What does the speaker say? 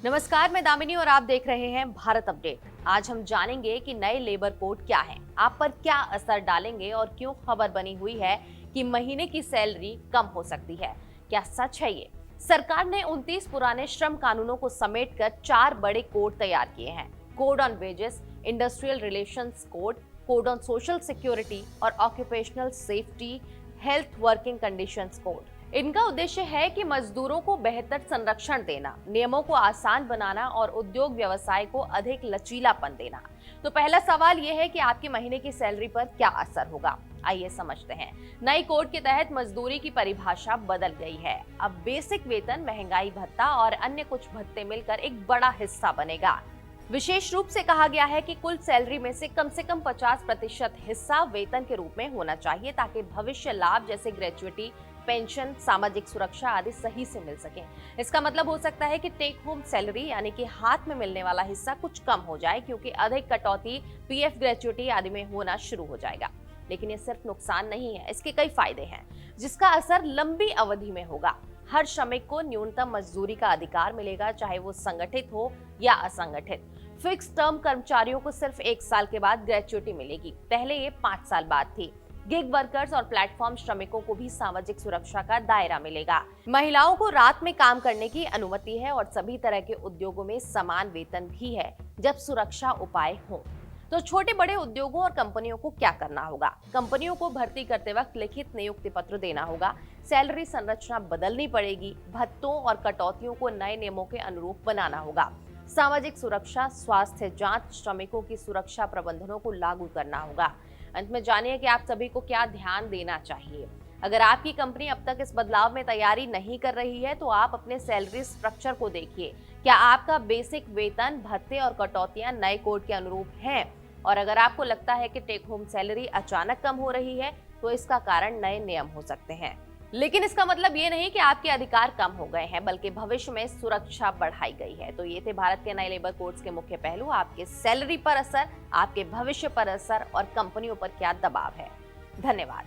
नमस्कार, मैं दामिनी और आप देख रहे हैं भारत अपडेट। आज हम जानेंगे कि नए लेबर कोड क्या हैं, आप पर क्या असर डालेंगे और क्यों खबर बनी हुई है कि महीने की सैलरी कम हो सकती है। क्या सच है ये? सरकार ने 29 पुराने श्रम कानूनों को समेटकर 4 बड़े कोड तैयार किए हैं। Code on wages, industrial relations code, code on social security और occupational safety health working conditions code. इनका उद्देश्य है कि मजदूरों को बेहतर संरक्षण देना, नियमों को आसान बनाना और उद्योग व्यवसाय को अधिक लचीलापन देना। तो पहला सवाल यह है कि आपके महीने की सैलरी पर क्या असर होगा। आइए समझते हैं। नए कोड के तहत मजदूरी की परिभाषा बदल गई है। अब बेसिक वेतन, महंगाई भत्ता और अन्य कुछ भत्ते मिलकर एक बड़ा हिस्सा बनेगा। विशेष रूप से कहा गया है कि कुल सैलरी में से कम 50% हिस्सा वेतन के रूप में होना चाहिए, ताकि भविष्य लाभ जैसे ग्रेजुइटी, पेंशन, सामाजिक सुरक्षा आदि सही से मिल सके। इसका मतलब हो सकता है कि टेक होम सैलरी यानी कि हाथ में मिलने वाला हिस्सा कुछ कम हो जाए, क्योंकि अधिक कटौती पीएफ, ग्रेजुइटी आदि में होना शुरू हो जाएगा। लेकिन ये सिर्फ नुकसान नहीं है, इसके कई फायदे हैं जिसका असर लंबी अवधि में होगा। हर श्रमिक को न्यूनतम मजदूरी का अधिकार मिलेगा, चाहे वो संगठित हो या असंगठित। फिक्स टर्म कर्मचारियों को सिर्फ 1 साल के बाद ग्रेजुइटी मिलेगी, पहले ये 5 साल बाद थी। गिग वर्कर्स और प्लेटफॉर्म श्रमिकों को भी सामाजिक सुरक्षा का दायरा मिलेगा। महिलाओं को रात में काम करने की अनुमति है और सभी तरह के उद्योगों में समान वेतन भी है, जब सुरक्षा उपाय हों। तो छोटे बड़े उद्योगों और कंपनियों को क्या करना होगा? कंपनियों को भर्ती करते वक्त लिखित नियुक्ति पत्र देना होगा। सैलरी संरचना बदलनी पड़ेगी। भत्तों और कटौतियों को नए नियमों के अनुरूप बनाना होगा। सामाजिक सुरक्षा, स्वास्थ्य जांच, श्रमिकों की सुरक्षा प्रबंधनों को लागू करना होगा। अंत में जानिए कि आप सभी को क्या ध्यान देना चाहिए। अगर आपकी कंपनी अब तक इस बदलाव में तैयारी नहीं कर रही है, तो आप अपने सैलरी स्ट्रक्चर को देखिए। क्या आपका बेसिक वेतन, भत्ते और कटौतियां नए कोड के अनुरूप हैं? और अगर आपको लगता है कि टेक होम सैलरी अचानक कम हो रही है, तो इसका कारण नए नियम हो सकते हैं। लेकिन इसका मतलब ये नहीं कि आपके अधिकार कम हो गए हैं, बल्कि भविष्य में सुरक्षा बढ़ाई गई है। तो ये थे भारत के नए लेबर कोड्स के मुख्य पहलू। आपके सैलरी पर असर, आपके भविष्य पर असर और कंपनियों पर क्या दबाव है। धन्यवाद।